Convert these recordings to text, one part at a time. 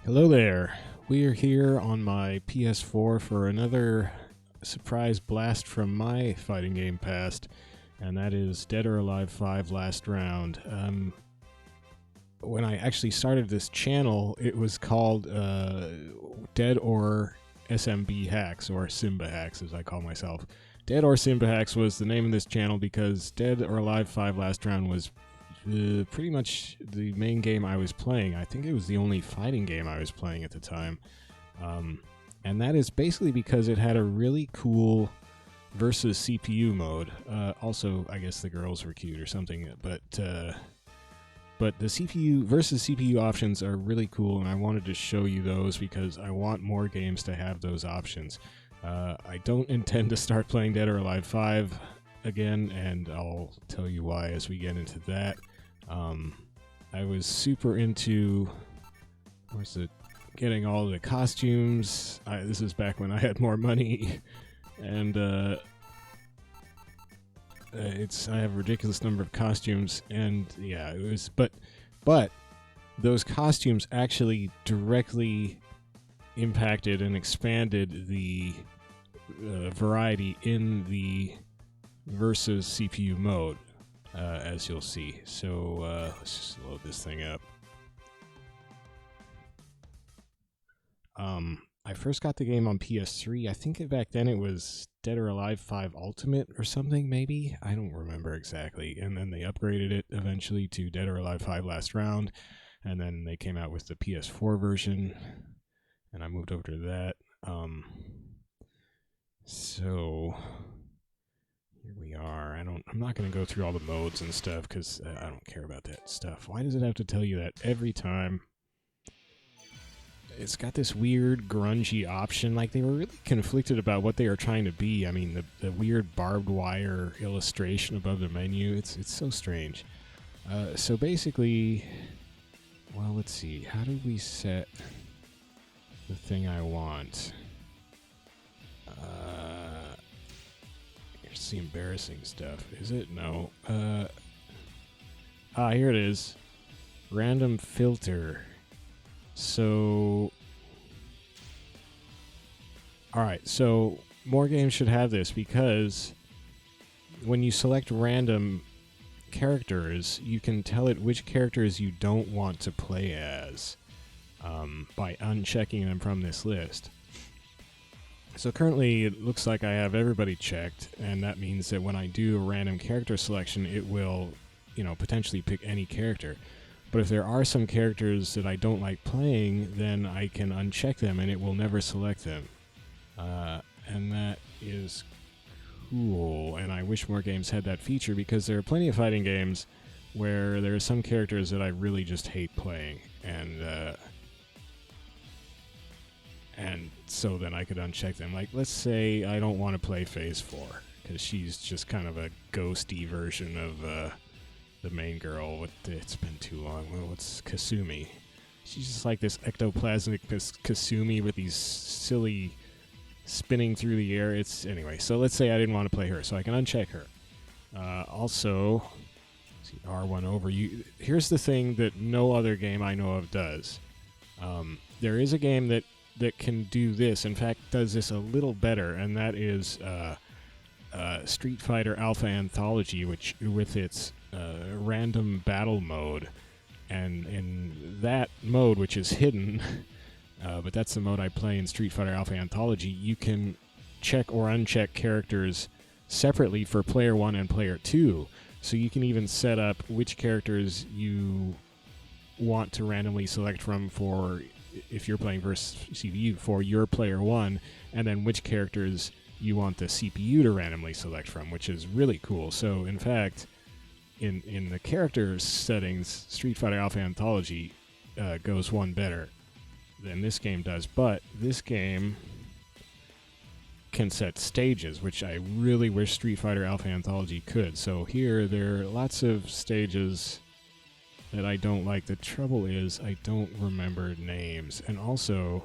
Hello there. We are here on my PS4 for another surprise blast from my fighting game past, and that is Dead or Alive 5 Last Round. When I actually started this channel, it was called Dead or smbhax, or smbhax as I call myself. Dead or smbhax was the name of this channel because Dead or Alive 5 Last Round was pretty much the main game I was playing. I think it was the only fighting game I was playing at the time. And that is basically because it had a really cool versus CPU mode. Also, I guess the girls were cute or something, but the CPU versus CPU options are really cool, and I wanted to show you those because I want more games to have those options. I don't intend to start playing Dead or Alive 5 again, and I'll tell you why as we get into that. I was super into getting all the costumes. This is back when I had more money, and I have a ridiculous number of costumes, and yeah, it was. But those costumes actually directly impacted and expanded the variety in the versus CPU mode. As you'll see. So let's just load this thing up. I first got the game on PS3. I think back then it was Dead or Alive 5 Ultimate or something, maybe? I don't remember exactly. And then they upgraded it eventually to Dead or Alive 5 Last Round. And then they came out with the PS4 version. And I moved over to that. So here we are. I'm not going to go through all the modes and stuff because I don't care about that stuff. Why does it have to tell you that every time? It's got this weird grungy option. Like, they were really conflicted about what they were trying to be. I mean, the weird barbed wire illustration above the menu. It's so strange. So basically, well, let's see. How do we set the thing I want? Here's the embarrassing stuff. Is it? No. Here it is. Random filter. So, alright, so more games should have this because when you select random characters, you can tell it which characters you don't want to play as by unchecking them from this list. So currently it looks like I have everybody checked, and that means that when I do a random character selection, it will, potentially pick any character. But if there are some characters that I don't like playing, then I can uncheck them and it will never select them. And that is cool, and I wish more games had that feature because there are plenty of fighting games where there are some characters that I really just hate playing, and so then I could uncheck them. Like, let's say I don't want to play Phase 4 because she's just kind of a ghosty version of the main girl. It's been too long. Well, what's Kasumi? She's just like this ectoplasmic Kasumi with these silly spinning through the air. Anyway, so let's say I didn't want to play her, so I can uncheck her. Also, see, R1 over. Here's the thing that no other game I know of does. There is a game that can do this. In fact, does this a little better, and that is Street Fighter Alpha Anthology, which with its random battle mode. And in that mode, which is hidden, but that's the mode I play in Street Fighter Alpha Anthology, you can check or uncheck characters separately for player 1 and player 2. So you can even set up which characters you want to randomly select from for, if you're playing versus CPU, for your player 1, and then which characters you want the CPU to randomly select from, which is really cool. So in fact, in the character settings, Street Fighter Alpha Anthology goes one better than this game does, but this game can set stages, which I really wish Street Fighter Alpha Anthology could. So here, there are lots of stages that I don't like. The trouble is I don't remember names, and also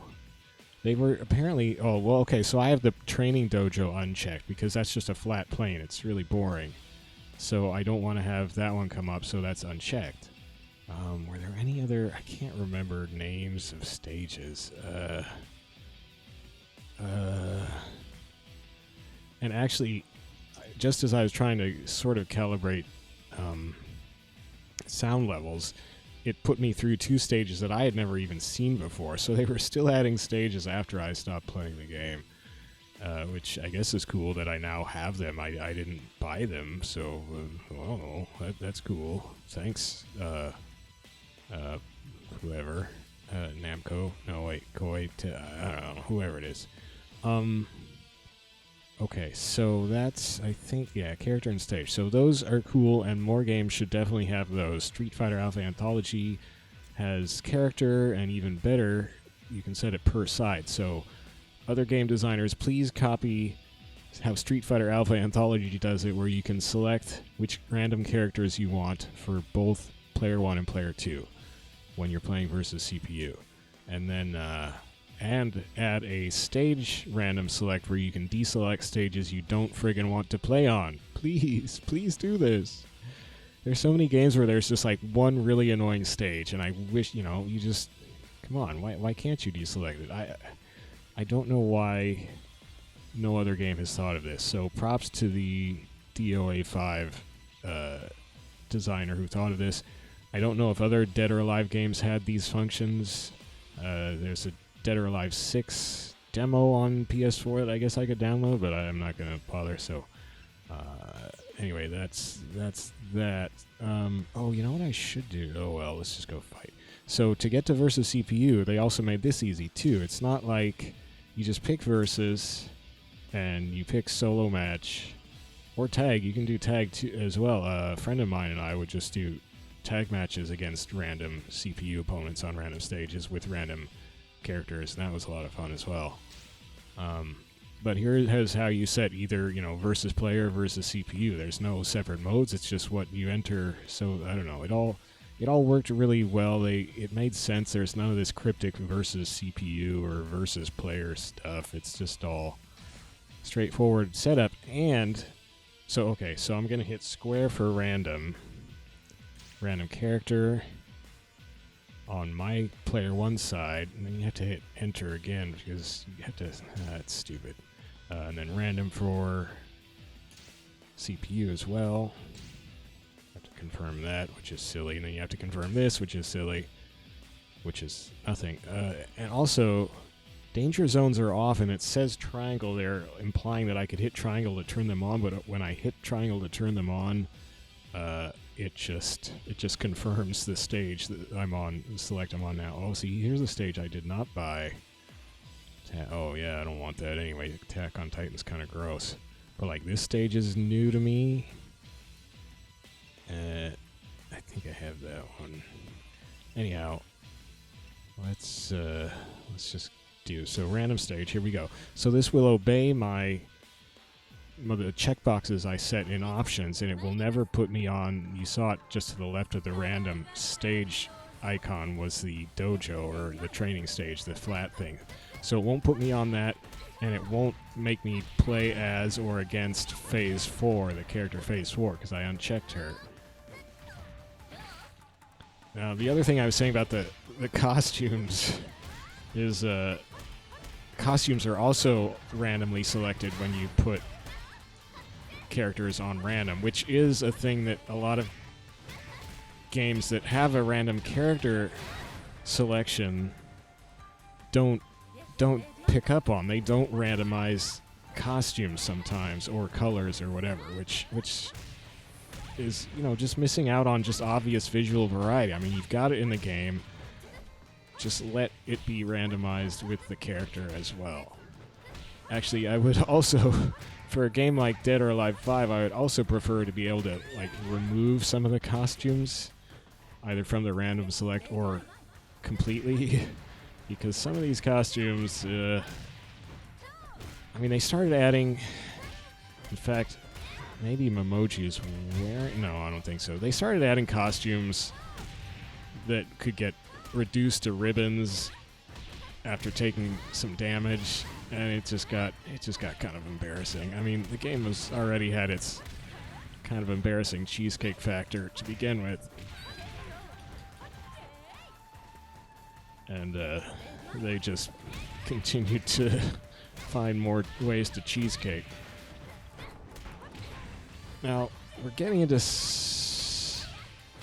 they were apparently, so I have the training dojo unchecked because that's just a flat plane. It's really boring. So I don't want to have that one come up, so that's unchecked. Were there any other... I can't remember names of stages. And actually, just as I was trying to sort of calibrate sound levels, it put me through 2 stages that I had never even seen before. So they were still adding stages after I stopped playing the game, which I guess is cool that I now have them. I didn't buy them, so oh, that's cool. Thanks, whoever, Namco. No, wait, Koei. I don't know, whoever it is. Okay, so that's, I think, yeah, character and stage. So those are cool, and more games should definitely have those. Street Fighter Alpha Anthology has character, and even better, you can set it per side. So other game designers, please copy how Street Fighter Alpha Anthology does it, where you can select which random characters you want for both Player 1 and Player 2 when you're playing versus CPU. And then... and add a stage random select where you can deselect stages you don't friggin' want to play on. Please, please do this. There's so many games where there's just like one really annoying stage, and I wish, you know, you just... Come on, why can't you deselect it? I don't know why no other game has thought of this. So props to the DOA5 designer who thought of this. I don't know if other Dead or Alive games had these functions. There's a Dead or Alive 6 demo on PS4 that I guess I could download, but I'm not going to bother. So anyway, that's that. Oh, you know what I should do? Oh, well, let's just go fight. So to get to versus CPU, they also made this easy, too. It's not like you just pick versus and you pick solo match or tag. You can do tag too, as well. A friend of mine and I would just do tag matches against random CPU opponents on random stages with random characters, and that was a lot of fun as well. But here is how you set either, you know, versus player versus CPU. There's no separate modes. It's just what you enter. So I don't know. It all worked really well. It made sense. There's none of this cryptic versus CPU or versus player stuff. It's just all straightforward setup. And so okay, so I'm gonna hit square for random character on my player 1 side, and then you have to hit enter again because you have to... that's stupid. And then random for CPU as well. Have to confirm that, which is silly. And then you have to confirm this, which is silly, which is nothing. And also, danger zones are off, and it says triangle there, implying that I could hit triangle to turn them on, but when I hit triangle to turn them on, it just confirms the stage that I'm on. Select I'm on now. Oh, see, here's the stage I did not buy. Oh yeah, I don't want that anyway. Attack on Titan's kind of gross. But like this stage is new to me. I think I have that one. Anyhow, let's just do so. Random stage. Here we go. So this will obey the checkboxes I set in options, and it will never put me on... You saw it just to the left of the random stage icon was the dojo, or the training stage, the flat thing. So it won't put me on that, and it won't make me play as or against Phase 4, the character Phase 4, because I unchecked her. Now, the other thing I was saying about the costumes is costumes are also randomly selected when you put characters on random, which is a thing that a lot of games that have a random character selection don't pick up on. They don't randomize costumes sometimes, or colors or whatever, which is, you know, just missing out on just obvious visual variety. I mean, you've got it in the game, just let it be randomized with the character as well. Actually, I would also for a game like Dead or Alive 5, I would also prefer to be able to like remove some of the costumes, either from the random select or completely, because some of these costumes, I mean, they started adding, in fact, maybe Memoji is wearing, no, I don't think so. They started adding costumes that could get reduced to ribbons after taking some damage, and it just got kind of embarrassing. I mean, the game was already had its kind of embarrassing cheesecake factor to begin with. and they just continue to find more ways to cheesecake. Now we're getting into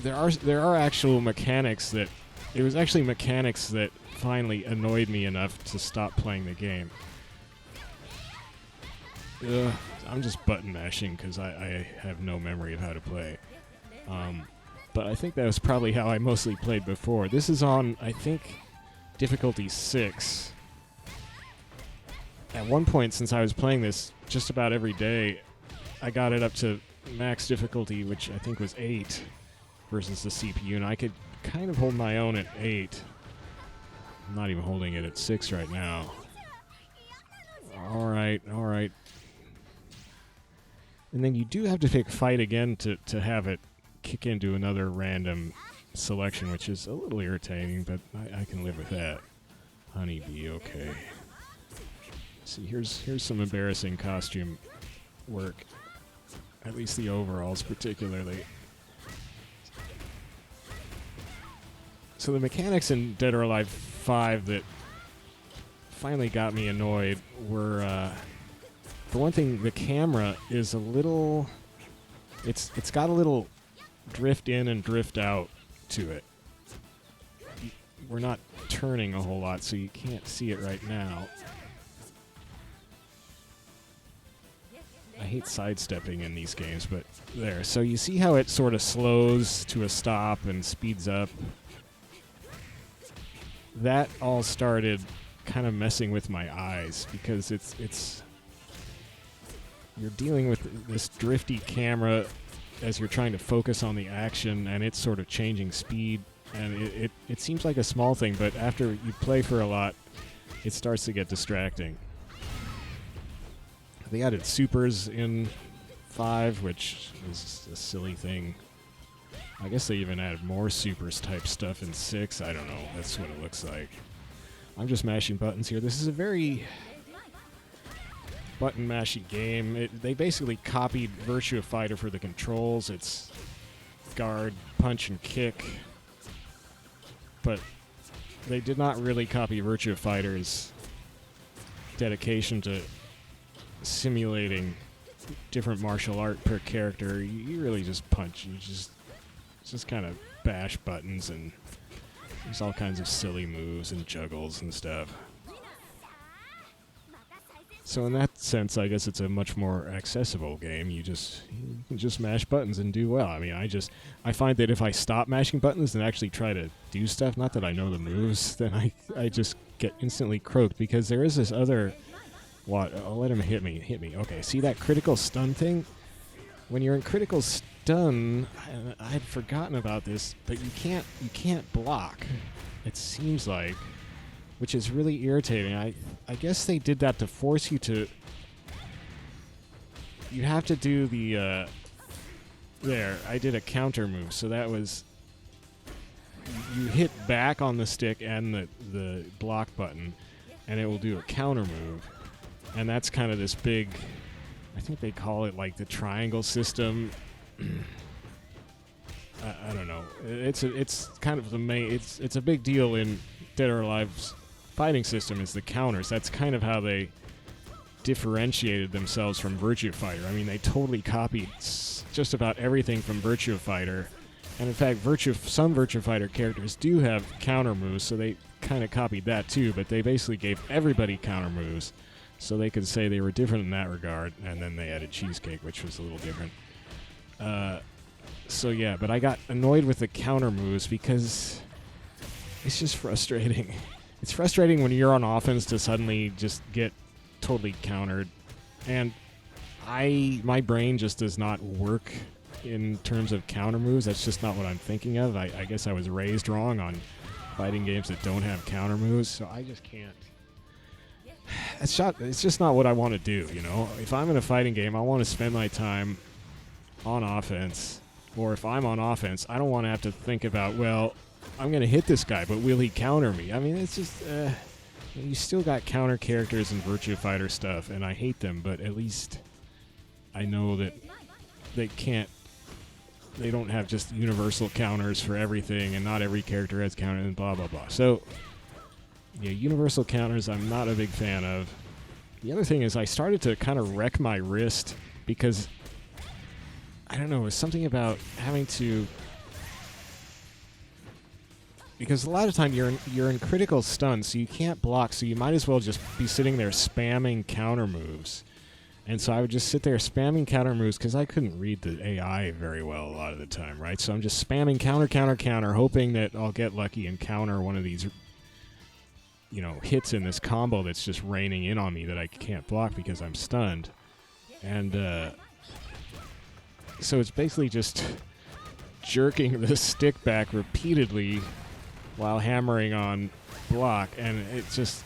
there are actual mechanics that it was actually mechanics that finally annoyed me enough to stop playing the game. I'm just button mashing because I have no memory of how to play. But I think that was probably how I mostly played before. This is on, I think, difficulty 6. At one point, since I was playing this just about every day, I got it up to max difficulty, which I think was 8 versus the CPU, and I could kind of hold my own at 8. I'm not even holding it at 6 right now. Alright. And then you do have to pick fight again to have it kick into another random selection, which is a little irritating, but I can live with that. Honeybee, okay. See, here's some embarrassing costume work. At least the overalls, particularly. So the mechanics in Dead or Alive 5 that finally got me annoyed were, for one thing, the camera is a little... It's got a little drift in and drift out to it. We're not turning a whole lot, so you can't see it right now. I hate sidestepping in these games, but there. So you see how it sort of slows to a stop and speeds up? That all started kind of messing with my eyes because it's you're dealing with this drifty camera as you're trying to focus on the action, and it's sort of changing speed, and it seems like a small thing, but after you play for a lot, it starts to get distracting. They added supers in 5, which is a silly thing. I guess they even added more supers type stuff in 6. I don't know. That's what it looks like. I'm just mashing buttons here. This is a very button mashy game. They basically copied Virtua Fighter for the controls. It's guard, punch, and kick. But they did not really copy Virtua Fighter's dedication to simulating different martial art per character. You really just punch. You just kind of bash buttons, and there's all kinds of silly moves and juggles and stuff. So in that sense, I guess it's a much more accessible game. You can just mash buttons and do well. I mean, I find that if I stop mashing buttons and actually try to do stuff, not that I know the moves, then I just get instantly croaked, because there is this other... What? I'll let him hit me. Okay, see that critical stun thing? When you're in critical stun, I had forgotten about this, but you can't block. It seems like, which is really irritating. I guess they did that to force you to... You have to do the... There, I did a counter move, so that was... You hit back on the stick and the block button, and it will do a counter move. And that's kind of this big... I think they call it like the triangle system. I don't know. It's kind of the main... It's a big deal in Dead or Alive's fighting system, is the counters. That's kind of how they differentiated themselves from Virtua Fighter. I mean, they totally copied just about everything from Virtua Fighter. And in fact, some Virtua Fighter characters do have counter moves, so they kind of copied that too, but they basically gave everybody counter moves, so they could say they were different in that regard, and then they added Cheesecake, which was a little different. So yeah, but I got annoyed with the counter moves because it's just frustrating. It's frustrating when you're on offense to suddenly just get totally countered, and my brain just does not work in terms of counter moves. That's just not what I'm thinking of. I guess I was raised wrong on fighting games that don't have counter moves, so I just can't. It's just not what I want to do, you know? If I'm in a fighting game, I want to spend my time on offense, or if I'm on offense, I don't want to have to think about, well, I'm going to hit this guy, but will he counter me? I mean, it's just, you still got counter characters in Virtua Fighter stuff, and I hate them, but at least I know that they don't have just universal counters for everything, and not every character has counters, and blah, blah, blah. So, Yeah, universal counters I'm not a big fan of. The other thing is I started to kind of wreck my wrist because, I don't know, it was something about having to... Because a lot of time you're in critical stun, so you can't block, so you might as well just be sitting there spamming counter moves. And so I would just sit there spamming counter moves because I couldn't read the AI very well a lot of the time, right? So I'm just spamming counter, counter, counter, hoping that I'll get lucky and counter one of these, you know, hits in this combo that's just raining in on me that I can't block because I'm stunned. And so it's basically just jerking the stick back repeatedly while hammering on block, and it just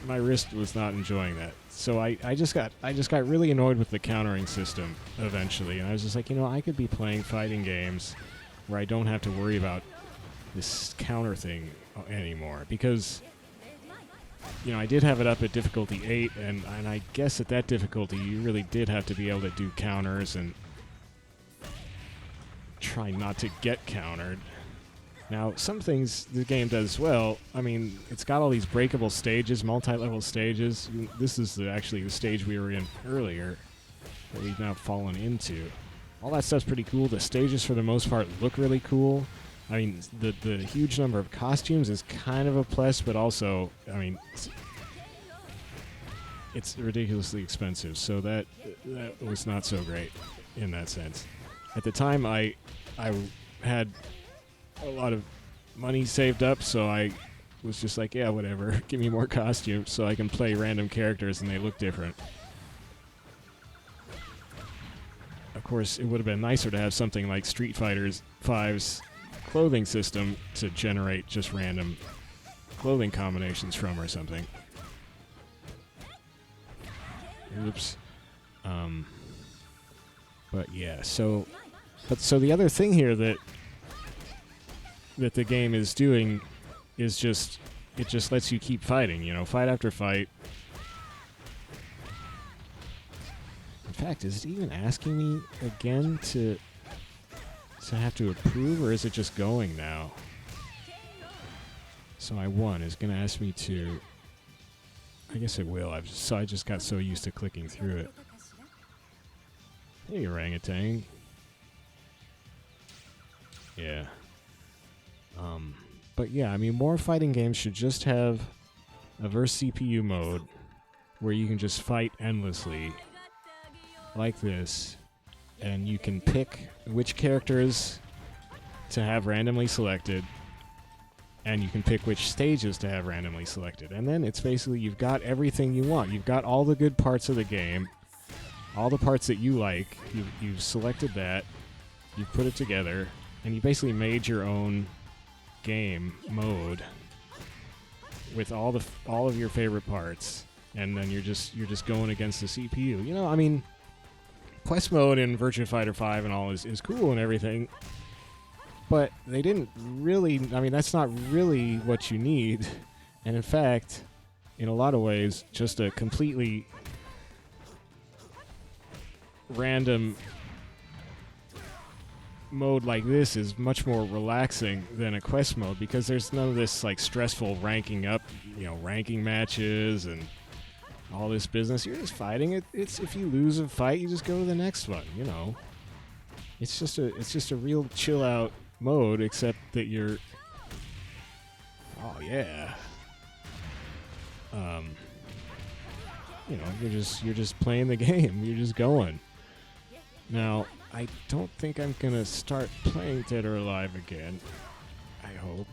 my wrist was not enjoying that. So I just got really annoyed with the countering system eventually, and I was just like, you know, I could be playing fighting games where I don't have to worry about this counter thing anymore, because, you know, I did have it up at difficulty 8, and I guess at that difficulty you really did have to be able to do counters and try not to get countered. Now, some things the game does well. I mean, it's got all these breakable stages, multi-level stages. This is actually the stage we were in earlier that we've now fallen into. All that stuff's pretty cool. The stages, for the most part, look really cool. I mean, the huge number of costumes is kind of a plus, but also, I mean, it's ridiculously expensive. So that was not so great in that sense. At the time, I had a lot of money saved up, so I was just like, yeah, whatever, give me more costumes so I can play random characters and they look different. Of course, it would have been nicer to have something like Street Fighter 5's clothing system to generate just random clothing combinations from or something. Oops. But yeah, so the other thing here that the game is doing is just, it just lets you keep fighting, you know, fight after fight. In fact, is it even asking me again to have to approve, or is it just going now? So I won. It's going to ask me to... I guess it will. I just got so used to clicking through it. Hey, orangutan. Yeah. But yeah, I mean, more fighting games should just have a verse CPU mode where you can just fight endlessly like this, and you can pick which characters to have randomly selected, and you can pick which stages to have randomly selected. And then it's basically, you've got everything you want. You've got all the good parts of the game, all the parts that you like. You've selected that, you've put it together, and you basically made your own game mode with all of your favorite parts, and then you're just going against the CPU. You know, I mean, quest mode in Virtua Fighter 5 and all is cool and everything, but they didn't really, I mean, that's not really what you need. And in fact, in a lot of ways, just a completely random mode like this is much more relaxing than a quest mode, because there's none of this like stressful ranking up, you know, ranking matches and all this business. You're just fighting. It's if you lose a fight, you just go to the next one, you know. It's just a real chill out mode, except that you're, oh yeah, you know, you're just playing the game. You're just going. Now, I don't think I'm gonna start playing Dead or Alive again. I hope.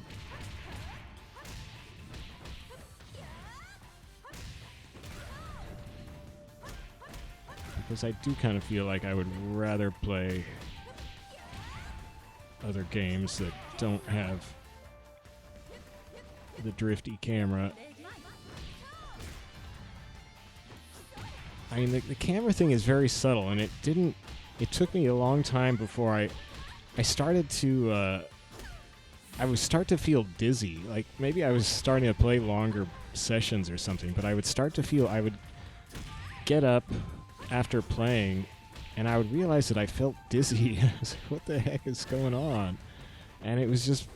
Because I do kind of feel like I would rather play other games that don't have the drifty camera. I mean, the camera thing is very subtle, and it took me a long time before I started to, I would start to feel dizzy. Like, maybe I was starting to play longer sessions or something, but I would start to feel, I would get up after playing, and I would realize that I felt dizzy. I was like, what the heck is going on? And it was just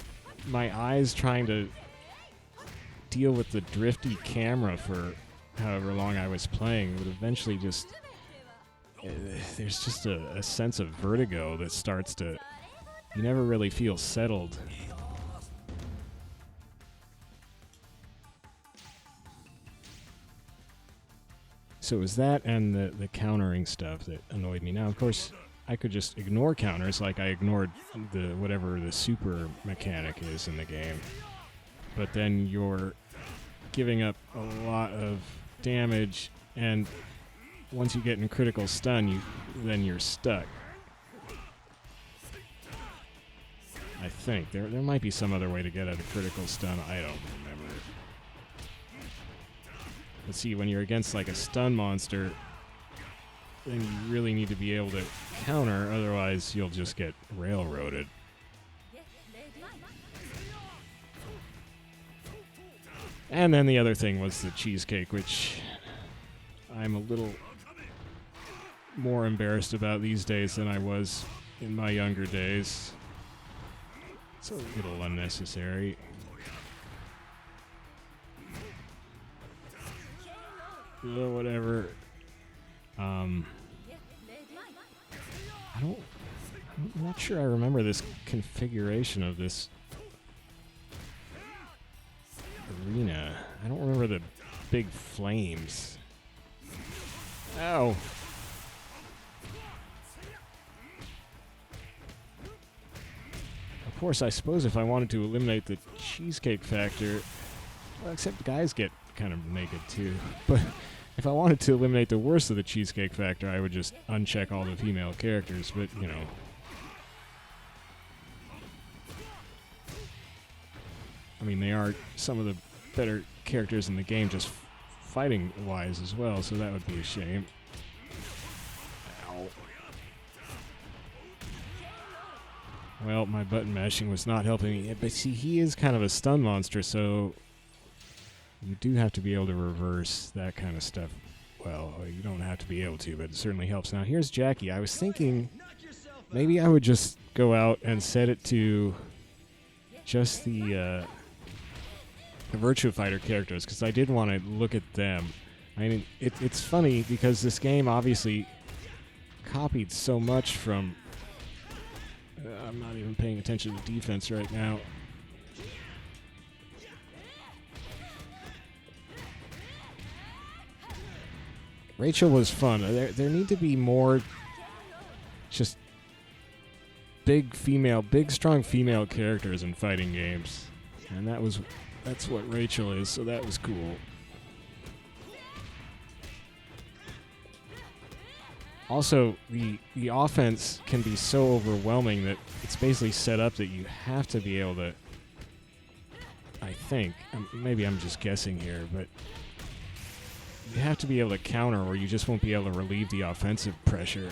my eyes trying to deal with the drifty camera for however long I was playing. It would eventually just... there's just a sense of vertigo that starts to... You never really feel settled. So it was that and the countering stuff that annoyed me. Now, of course, I could just ignore counters like I ignored whatever the super mechanic is in the game. But then you're giving up a lot of damage, and once you get in critical stun, then you're stuck. I think. There might be some other way to get out of critical stun. I don't remember. But see, when you're against like a stun monster, then you really need to be able to counter, otherwise you'll just get railroaded. And then the other thing was the cheesecake, which I'm a little more embarrassed about these days than I was in my younger days. It's a little unnecessary. Whatever. I'm not sure I remember this configuration of this arena. I don't remember the big flames. Ow. Of course, I suppose if I wanted to eliminate the cheesecake factor, well, except guys get kind of naked too, but if I wanted to eliminate the worst of the cheesecake factor, I would just uncheck all the female characters, but, you know. I mean, they are some of the better characters in the game, just fighting-wise as well, so that would be a shame. Ow. Well, my button mashing was not helping me, but see, he is kind of a stun monster, so you do have to be able to reverse that kind of stuff. Well, you don't have to be able to, but it certainly helps. Now, here's Jackie. I was thinking maybe I would just go out and set it to just the Virtua Fighter characters, because I did want to look at them. I mean, it's funny because this game obviously copied so much from... I'm not even paying attention to defense right now. Rachel was fun. There need to be more just big, strong female characters in fighting games. And that's what Rachel is, so that was cool. Also, the offense can be so overwhelming that it's basically set up that you have to be able to, I think, maybe I'm just guessing here, but you have to be able to counter or you just won't be able to relieve the offensive pressure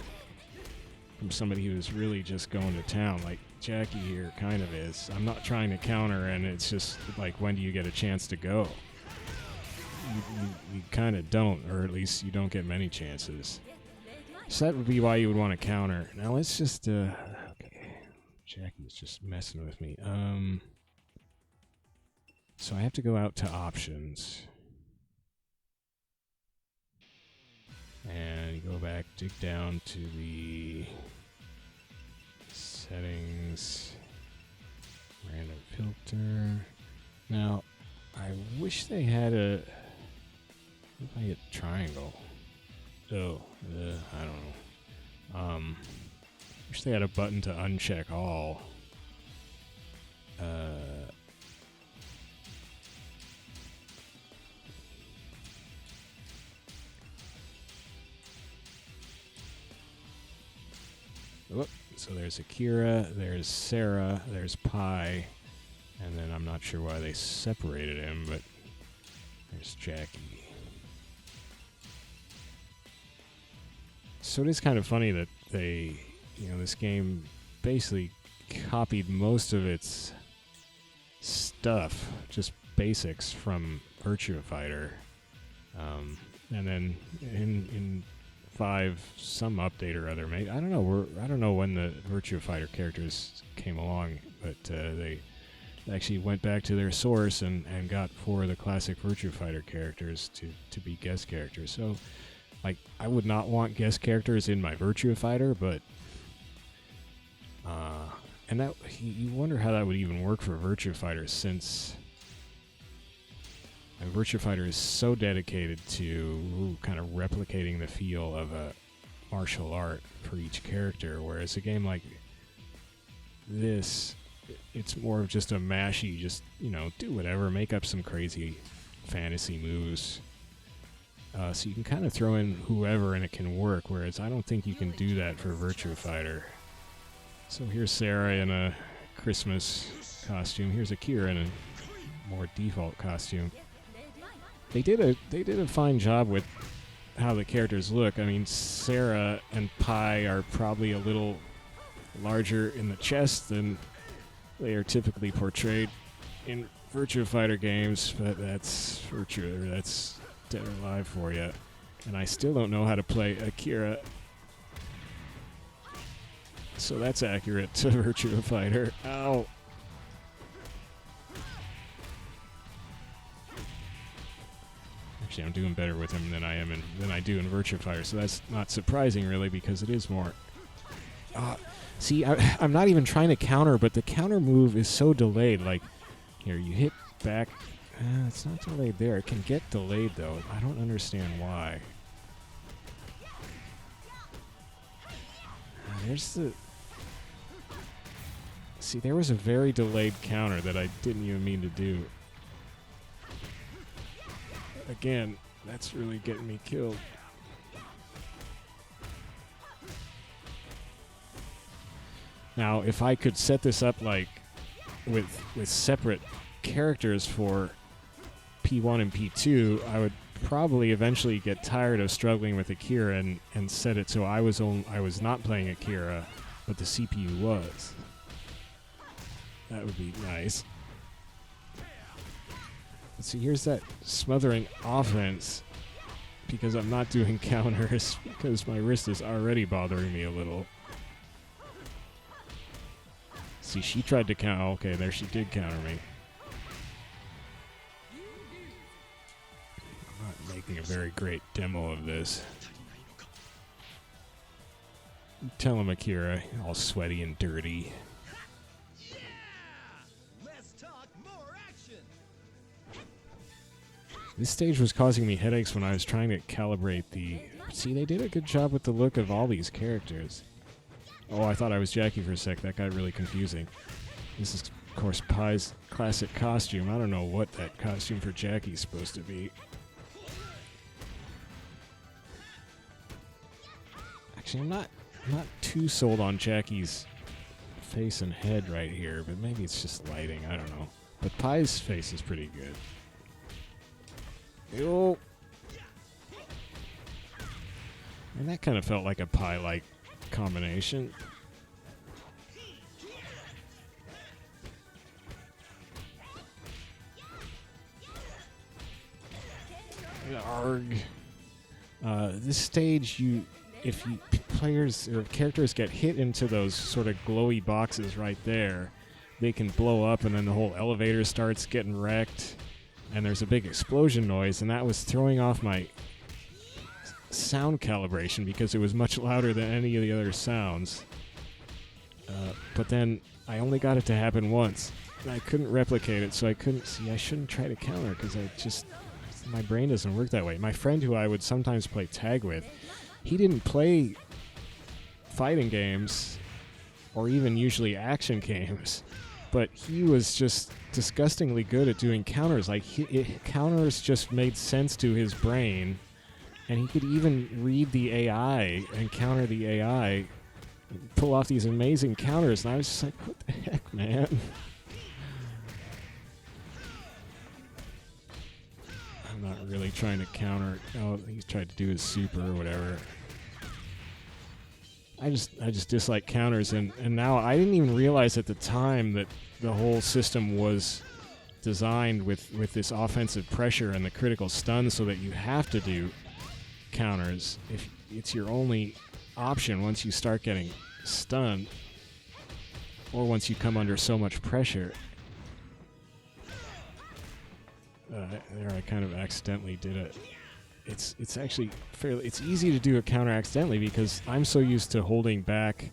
from somebody who's really just going to town, like Jackie here kind of is. I'm not trying to counter, and it's just like, when do you get a chance to go? You kind of don't, or at least you don't get many chances. So that would be why you would want to counter. Now let's just, okay. Jackie's just messing with me. So I have to go out to options. And go back, dig down to the settings, random filter. Now, I wish they had a, what if I hit triangle? Oh, I don't know. Wish they had a button to uncheck all. Whoop. So there's Akira, there's Sarah, there's Pi, and then I'm not sure why they separated him, but there's Jackie. So it is kind of funny that they, this game basically copied most of its stuff, just basics, from Virtua Fighter. And then in 5, some update or other, maybe, I don't know when the Virtua Fighter characters came along, but they actually went back to their source and got 4 of the classic Virtua Fighter characters to be guest characters. So, like, I would not want guest characters in my Virtua Fighter, but and that you wonder how that would even work for Virtua Fighter, since Virtua Fighter is so dedicated to kind of replicating the feel of a martial art for each character, whereas a game like this, it's more of just a mashy, just, you know, do whatever, make up some crazy fantasy moves. So you can kind of throw in whoever and it can work, whereas I don't think you can do that for Virtua Fighter. So here's Sarah in a Christmas costume. Here's Akira in a more default costume. They did a fine job with how the characters look. I mean, Sarah and Pi are probably a little larger in the chest than they are typically portrayed in Virtua Fighter games, but that's Virtua, that's Dead or Alive for you. And I still don't know how to play Akira, so that's accurate to Virtua Fighter. Ow! Actually, I'm doing better with him than I do in Virtua Fighter, so that's not surprising really, because it is more. See, I'm not even trying to counter, but the counter move is so delayed. Like, here, you hit back. It's not delayed there. It can get delayed, though. I don't understand why. There's the... See, there was a very delayed counter that I didn't even mean to do. Again, that's really getting me killed. Now, if I could set this up like with separate characters for P1 and P2, I would probably eventually get tired of struggling with Akira and set it so I was not playing Akira, but the CPU was. That would be nice. Let's see, here's that smothering offense, because I'm not doing counters, because my wrist is already bothering me a little. See, she tried to counter. Okay, there she did counter me. I'm not making a very great demo of this. Tell him, Akira, all sweaty and dirty. This stage was causing me headaches when I was trying to calibrate the... See, they did a good job with the look of all these characters. Oh, I thought I was Jackie for a sec. That got really confusing. This is, of course, Pi's classic costume. I don't know what that costume for Jackie's supposed to be. Actually, I'm not too sold on Jackie's face and head right here, but maybe it's just lighting. I don't know. But Pi's face is pretty good. Ew. And that kind of felt like a Pi-like combination. Arg. This stage, if players or characters get hit into those sort of glowy boxes right there, they can blow up, and then the whole elevator starts getting wrecked. And there's a big explosion noise, and that was throwing off my sound calibration because it was much louder than any of the other sounds. But then I only got it to happen once, and I couldn't replicate it, so I couldn't see. I shouldn't try to counter because my brain doesn't work that way. My friend who I would sometimes play tag with, he didn't play fighting games or even usually action games. But he was just disgustingly good at doing counters. Like, counters just made sense to his brain, and he could even read the AI and counter the AI, and pull off these amazing counters. And I was just like, what the heck, man? I'm not really trying to counter. Oh, he's tried to do his super or whatever. I just dislike counters, and now I didn't even realize at the time that the whole system was designed with this offensive pressure and the critical stun so that you have to do counters. If it's your only option once you start getting stunned, or once you come under so much pressure. there I kind of accidentally did it. It's actually fairly... It's easy to do a counter accidentally because I'm so used to holding back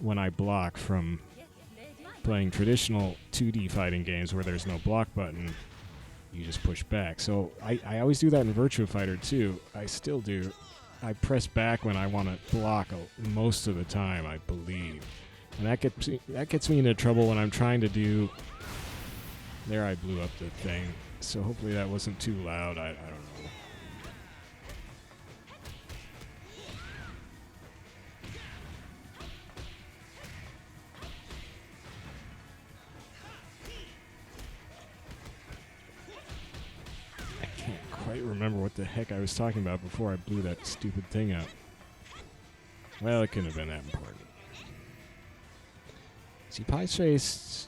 when I block from playing traditional 2D fighting games where there's no block button. You just push back. So I always do that in Virtua Fighter too. I still do. I press back when I want to block most of the time, I believe. And that gets me into trouble when I'm trying to do... There I blew up the thing. So hopefully that wasn't too loud. I don't know. I remember what the heck I was talking about before I blew that stupid thing up. Well, it couldn't have been that important. See, Pie's face,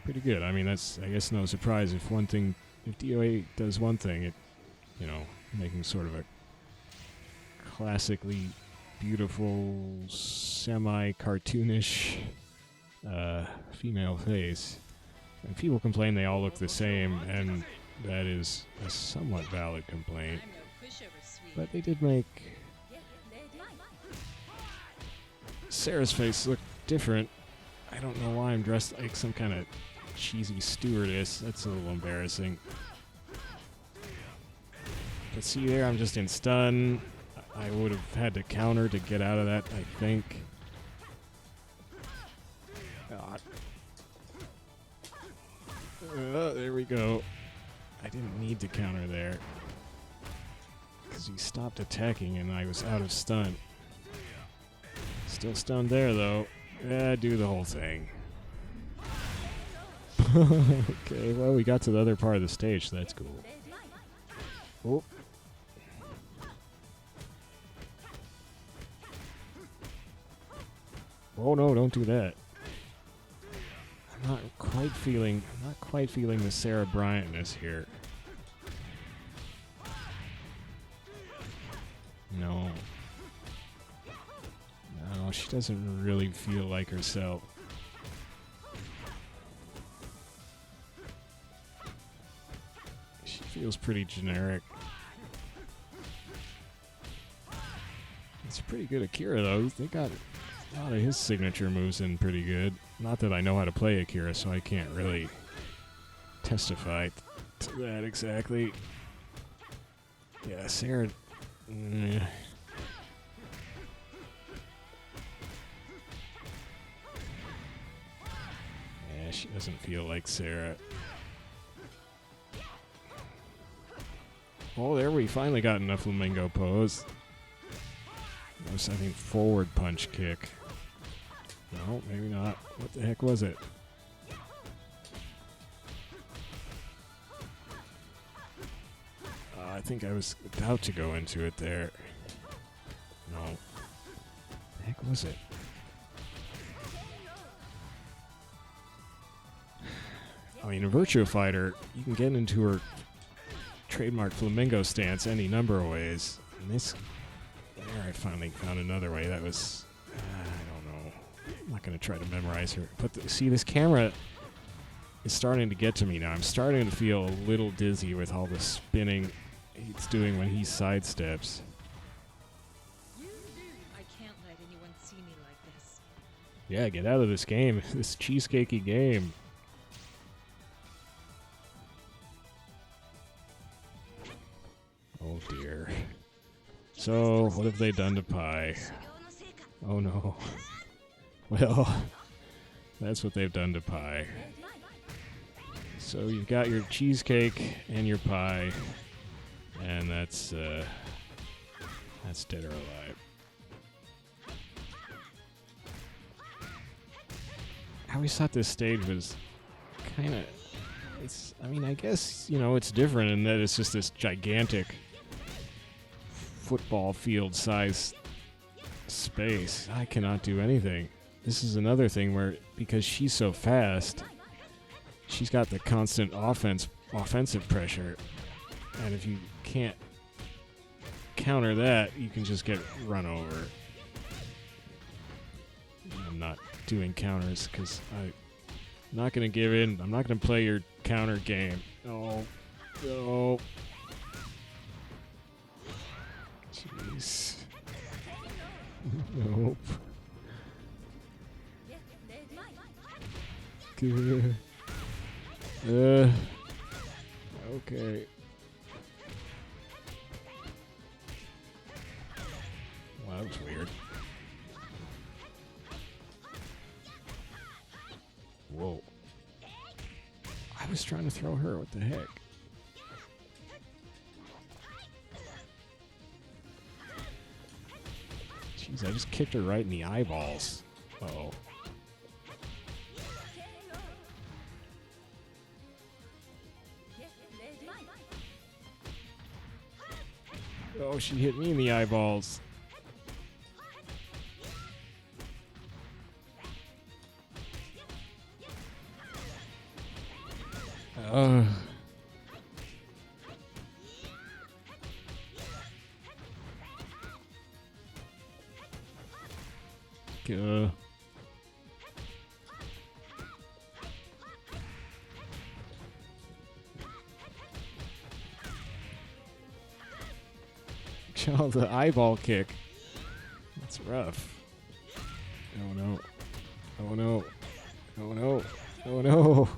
pretty good. I mean, that's, I guess, no surprise. If DOA does one thing, it, making sort of a classically beautiful, semi-cartoonish female face. And people complain they all look the same, and that is a somewhat valid complaint. But they did make Sarah's face look different. I don't know why I'm dressed like some kind of cheesy stewardess. That's a little embarrassing. But see there, I'm just in stun. I would have had to counter to get out of that, I think. God. There we go. I didn't need to counter there. Because he stopped attacking and I was out of stun. Still stunned there, though. Yeah, do the whole thing. Okay, well, we got to the other part of the stage, so that's cool. Oh. Oh no, don't do that. I'm not quite feeling the Sarah Bryantness here. No. No, she doesn't really feel like herself. She feels pretty generic. It's pretty good Akira, though. They got a lot of his signature moves in pretty good. Not that I know how to play Akira, so I can't really testify to that exactly. Yeah, Sarah... Yeah, she doesn't feel like Sarah. Oh, there we finally got enough flamingo pose. I was having forward punch kick. No, maybe not. What the heck was it? I think I was about to go into it there. No. What the heck was it? I mean, in Virtua Fighter, you can get into her trademark flamingo stance any number of ways. And this... There, I finally found another way. That was... I don't know. I'm not going to try to memorize her. But see, this camera is starting to get to me now. I'm starting to feel a little dizzy with all the spinning it's doing when he sidesteps. I can't let anyone see me like this. Yeah, get out of this game. This cheesecakey game. Oh dear. So, what have they done to Pi? Oh no. Well, that's what they've done to Pi. So you've got your cheesecake and your pie, and that's dead or alive. I always thought this stage was kind of... I mean, I guess, it's different in that it's just this gigantic football field size space. I cannot do anything. This is another thing where, because she's so fast, she's got the constant offensive pressure, and if you can't counter that, you can just get run over. I'm not doing counters because I'm not going to give in. I'm not going to play your counter game. Oh, No. Jeez. Nope. Good. Okay. Wow, that was weird. Whoa. I was trying to throw her. What the heck? Jeez, I just kicked her right in the eyeballs. Uh-oh. Oh, she hit me in the eyeballs. Uh. Oh, the eyeball kick. That's rough. Oh no. Oh no. Oh no. Oh no.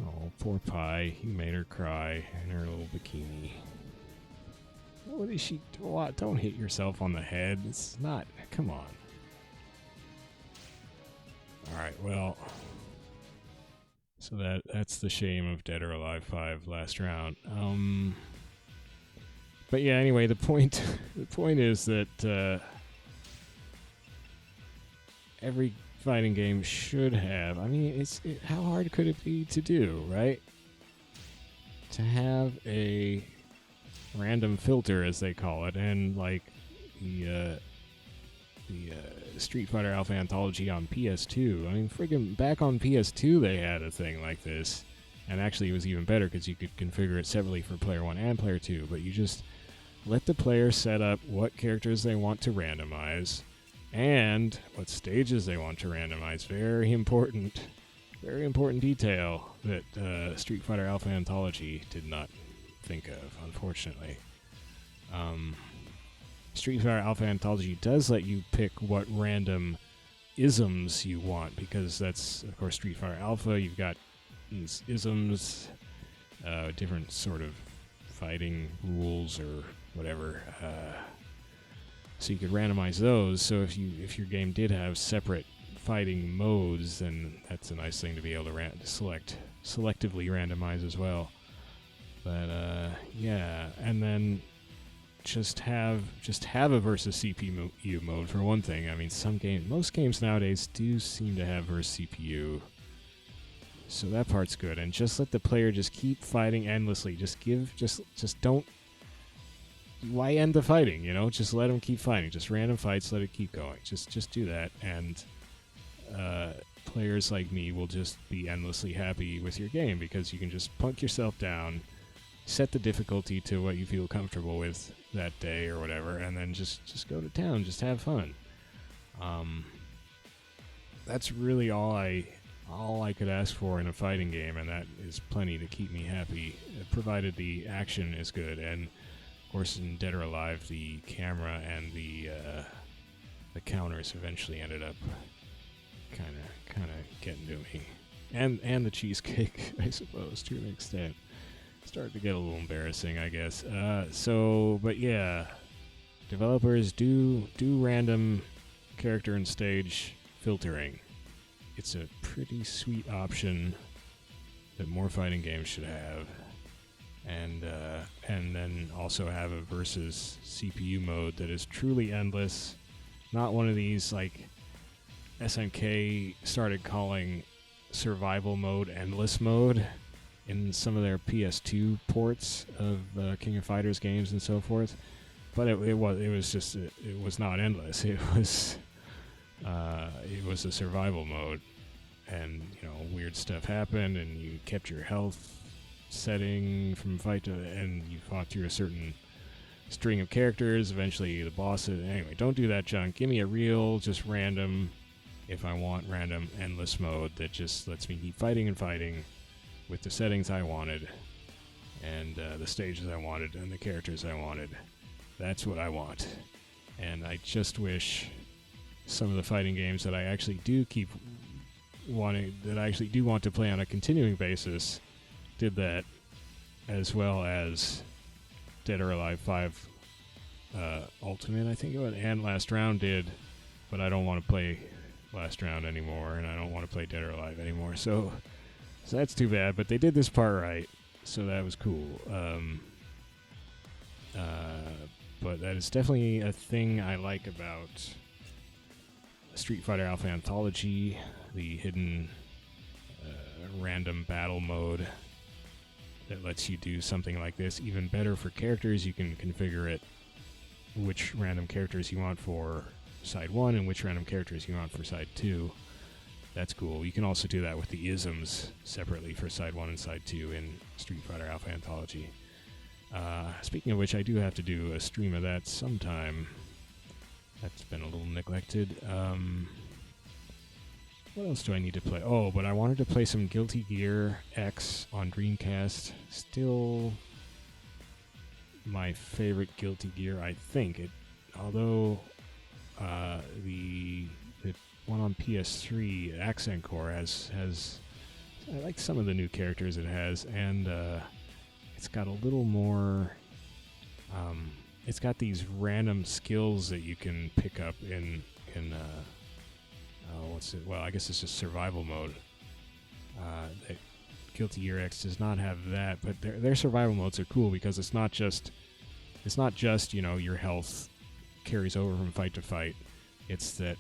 Oh, poor Pie. He made her cry in her little bikini. What is she? What? Don't hit yourself on the head. It's not. Come on. Alright, well. So that's the shame of Dead or Alive 5 last round. But yeah, anyway, the point is that every fighting game should have. I mean, how hard could it be to do, right? To have a random filter, as they call it, and like the Street Fighter Alpha Anthology on PS2. I mean, friggin' back on PS2 they had a thing like this. And actually it was even better because you could configure it separately for player 1 and player 2. But you just let the player set up what characters they want to randomize and what stages they want to randomize. Very important detail that Street Fighter Alpha Anthology did not think of, unfortunately. Street Fighter Alpha Anthology does let you pick what random isms you want, because that's, of course, Street Fighter Alpha. You've got these isms, different sort of fighting rules or whatever. So you could randomize those. So if your game did have separate fighting modes, then that's a nice thing to be able to selectively randomize as well. But yeah, and then just have a versus CPU mode for one thing. I mean, most games nowadays do seem to have versus CPU, so that part's good. And just let the player just keep fighting endlessly. Just don't. Why end the fighting? You know, just let them keep fighting. Just random fights, let it keep going. Just do that, and players like me will just be endlessly happy with your game because you can just punk yourself down, set the difficulty to what you feel comfortable with that day or whatever, and then just go to town, just have fun. That's really all I could ask for in a fighting game, and that is plenty to keep me happy, provided the action is good. And of course, in Dead or Alive, the camera and the counters eventually ended up kind of getting to me, and the cheesecake, I suppose, to an extent. Started to get a little embarrassing, I guess. But yeah, developers do random character and stage filtering. It's a pretty sweet option that more fighting games should have, and then also have a versus CPU mode that is truly endless. Not one of these like SNK started calling survival mode endless mode in some of their PS2 ports of King of Fighters games and so forth, but it was not endless. It was a survival mode, and weird stuff happened, and you kept your health setting from fight to, and you fought through a certain string of characters. Eventually, the bosses. Anyway, don't do that junk. Give me a real, just random if I want random endless mode that just lets me keep fighting and fighting with the settings I wanted and the stages I wanted and the characters I wanted. That's what I want. And I just wish some of the fighting games that I actually do want to play on a continuing basis did that, as well as Dead or Alive 5 Ultimate, I think it was, and Last Round did, but I don't want to play Last Round anymore, and I don't want to play Dead or Alive anymore, so that's too bad, but they did this part right, so that was cool. But that is definitely a thing I like about Street Fighter Alpha Anthology, the hidden random battle mode that lets you do something like this. Even better for characters, you can configure it which random characters you want for side 1 and which random characters you want for side 2. That's cool. You can also do that with the isms separately for side 1 and side 2 in Street Fighter Alpha Anthology. Speaking of which, I do have to do a stream of that sometime. That's been a little neglected. What else do I need to play? Oh, but I wanted to play some Guilty Gear X on Dreamcast. Still my favorite Guilty Gear, I think. Although the one on PS3, Accent Core, has I like some of the new characters it has, and it's got a little more. It's got these random skills that you can pick up in what's it? Well, I guess it's just survival mode. Guilty Gear X does not have that, but their survival modes are cool because it's not just your health carries over from fight to fight. It's that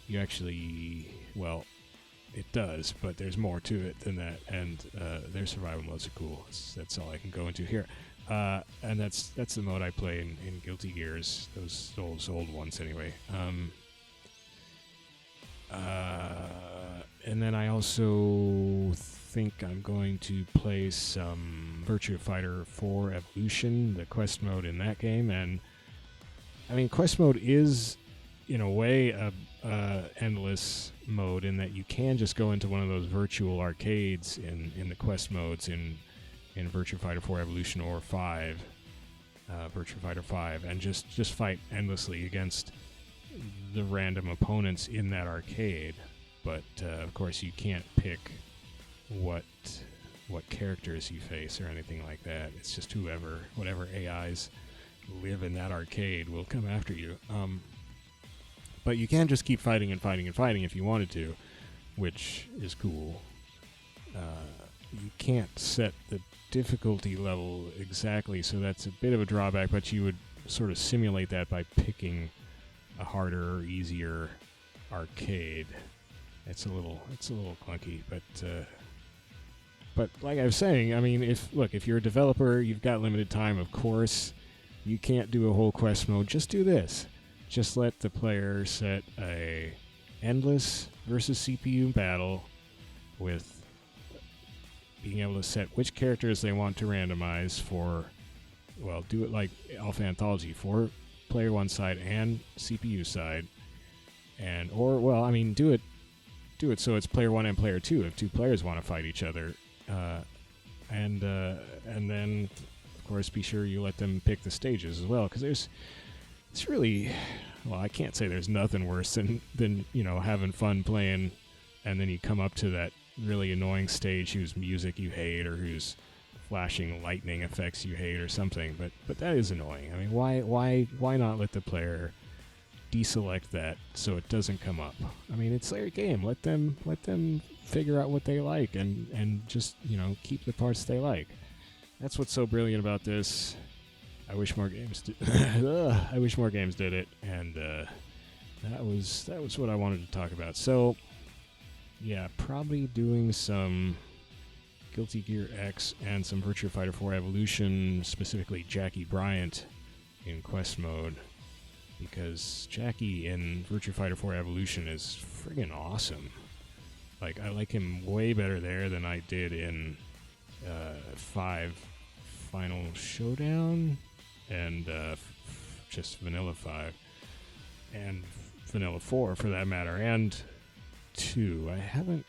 you actually, well, it does, but there's more to it than that, and their survival modes are cool. That's all I can go into here. And that's the mode I play in Guilty Gears, those old ones anyway. And then I also think I'm going to play some Virtua Fighter 4 Evolution, the quest mode in that game. And I mean, quest mode is in a way a endless mode in that you can just go into one of those virtual arcades in the quest modes in Virtua Fighter 4 Evolution or 5, Virtua Fighter 5, and just fight endlessly against the random opponents in that arcade. But of course you can't pick what characters you face or anything like that. It's just whatever AIs live in that arcade will come after you. But you can just keep fighting and fighting and fighting if you wanted to, which is cool. You can't set the difficulty level exactly, so that's a bit of a drawback, but you would sort of simulate that by picking a harder or easier arcade. It's a little clunky, but like I was saying, I mean, if you're a developer, you've got limited time, of course. You can't do a whole quest mode. Just do this. Just let the player set a endless versus CPU battle with being able to set which characters they want to randomize for, well, do it like Alpha Anthology, for player 1 side and CPU side. Do it so it's player 1 and player 2 if 2 players want to fight each other. And then, of course, be sure you let them pick the stages as well, because it's really, well, I can't say there's nothing worse than having fun playing, and then you come up to that really annoying stage whose music you hate or whose flashing lightning effects you hate or something. But that is annoying. I mean, why not let the player deselect that so it doesn't come up? I mean, it's their game. Let them figure out what they like and just keep the parts they like. That's what's so brilliant about this. I wish more games did. I wish more games did it, and that was what I wanted to talk about. So yeah, probably doing some Guilty Gear X and some Virtua Fighter 4 Evolution, specifically Jackie Bryant in quest mode, because Jackie in Virtua Fighter 4 Evolution is friggin' awesome. Like, I like him way better there than I did in 5 Final Showdown and just Vanilla 5. And Vanilla 4 for that matter, and 2. I haven't,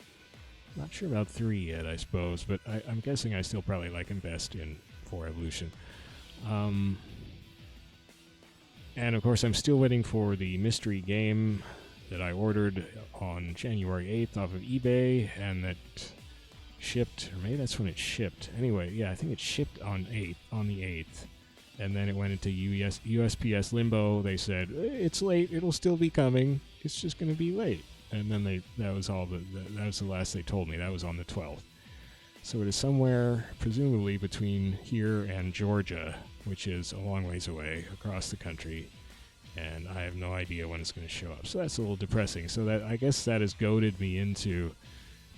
not sure about 3 yet, I suppose, but I'm guessing I still probably like him best in 4 Evolution. And of course, I'm still waiting for the mystery game that I ordered on January 8th off of eBay, and that shipped, or maybe that's when it shipped. Anyway, yeah, I think it shipped on the 8th, and then it went into USPS limbo. They said, it's late, it'll still be coming, it's just going to be late. And then that was the last they told me. That was on the 12th. So it is somewhere, presumably between here and Georgia, which is a long ways away across the country, and I have no idea when it's going to show up. So that's a little depressing. So that, I guess that has goaded me into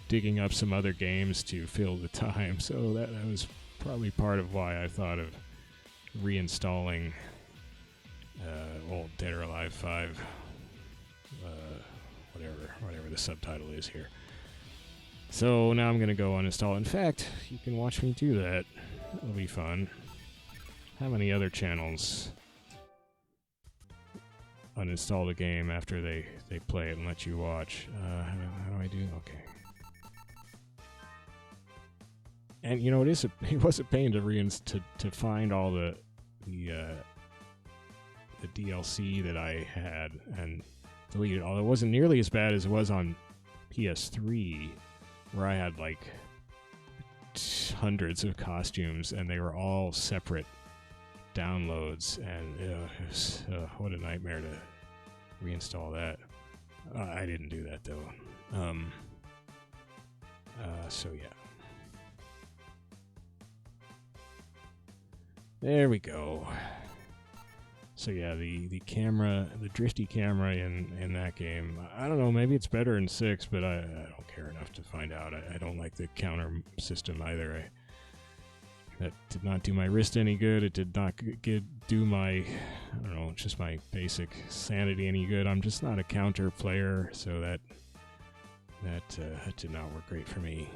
digging up some other games to fill the time. So that was probably part of why I thought of reinstalling old Dead or Alive 5, whatever the subtitle is here. So now I'm going to go uninstall. In fact, you can watch me do that. It'll be fun. How many other channels uninstall the game after they play it and let you watch? How do I do? Okay. And you know, it was a pain to find all the DLC that I had and delete it. Although it wasn't nearly as bad as it was on PS3, where I had like hundreds of costumes and they were all separate downloads, and it was, what a nightmare to reinstall that. I didn't do that though. So yeah. There we go. So yeah, the camera, the drifty camera in that game, I don't know, maybe it's better in 6, but I don't care enough to find out. I don't like the counter system either. That did not do my wrist any good. It did not do my, I don't know, just my basic sanity any good. I'm just not a counter player, so that did not work great for me.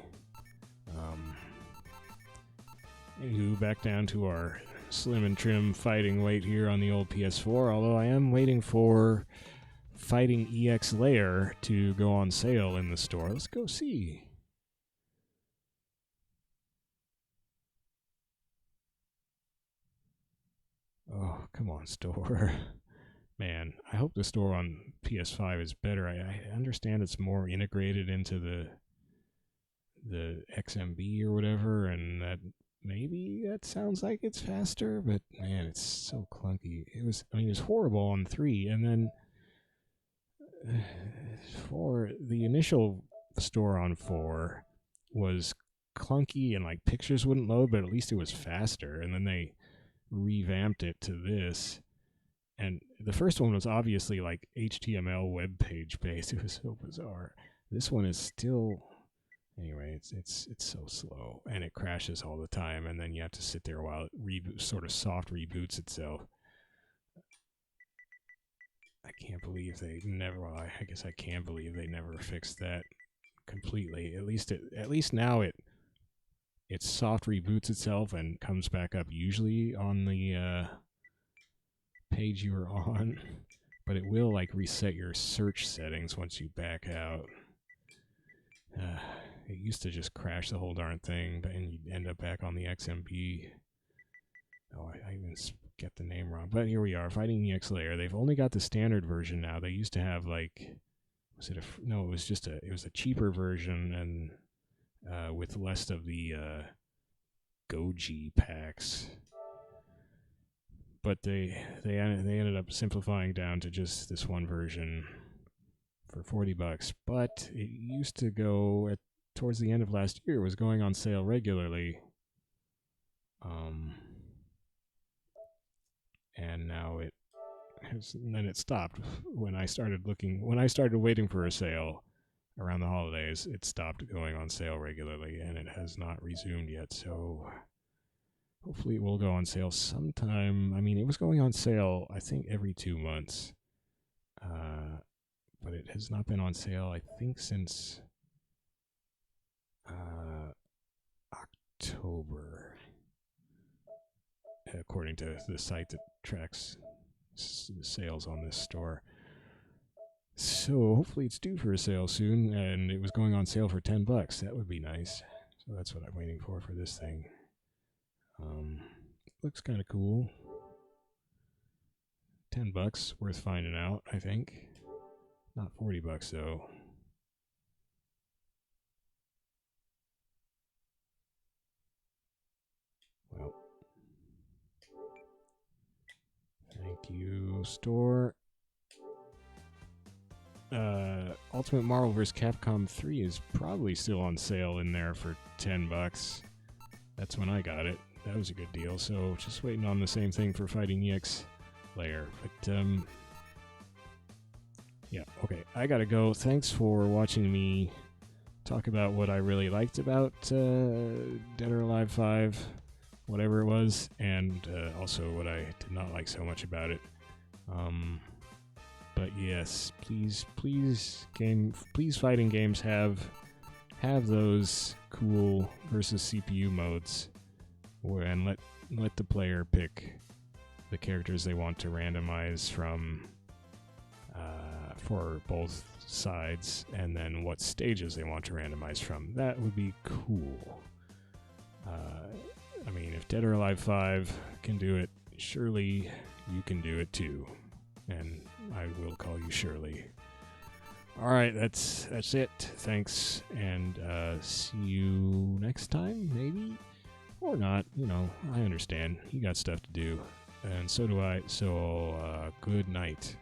Anywho, back down to our slim and trim fighting weight here on the old PS4, although I am waiting for Fighting EX Layer to go on sale in the store. Let's go see. Oh, come on, store. Man, I hope the store on PS5 is better. I understand it's more integrated into the XMB or whatever, and that maybe that sounds like it's faster, but man, it's so clunky. It was horrible on 3, and then for the initial store on 4 was clunky and like pictures wouldn't load, but at least it was faster, and then they revamped it to this. And the first one was obviously like HTML web page based. It was so bizarre. This one is still, anyway, it's so slow and it crashes all the time, and then you have to sit there while it sort of soft reboots itself. I can't believe they never, well, I guess I can believe they never fixed that completely. At least now it soft reboots itself and comes back up usually on the page you were on, but it will like reset your search settings once you back out. It used to just crash the whole darn thing, but and you'd end up back on the XMB. Oh, I even get the name wrong. But here we are, Fighting EX Layer. They've only got the standard version now. They used to have like, it was a cheaper version, and with less of the Goji packs. But they ended up simplifying down to just this one version for $40. But it used to go towards the end of last year. It was going on sale regularly, and now it has. And then it stopped when I started waiting for a sale around the holidays. It stopped going on sale regularly, and it has not resumed yet. So hopefully it will go on sale sometime. I mean, it was going on sale, I think, every 2 months. But it has not been on sale, I think, since October, according to the site that tracks the sales on this store. So hopefully it's due for a sale soon, and it was going on sale for $10. That would be nice. So that's what I'm waiting for this thing. Looks kind of cool. $10 worth finding out, I think. Not $40 though. Well, thank you, store. Ultimate Marvel vs. Capcom 3 is probably still on sale in there for $10. That's when I got it. That was a good deal. So just waiting on the same thing for Fighting EX layer. But yeah, okay. I gotta go. Thanks for watching me talk about what I really liked about Dead or Alive 5, whatever it was, and also what I did not like so much about it. But yes, please fighting games have those cool versus CPU modes, and let the player pick the characters they want to randomize from for both sides, and then what stages they want to randomize from. That would be cool. I mean, if Dead or Alive 5 can do it, surely you can do it too. And I will call you Shirley. Alright, that's it. Thanks, and see you next time, maybe? Or not, you know, I understand. You got stuff to do, and so do I, so good night.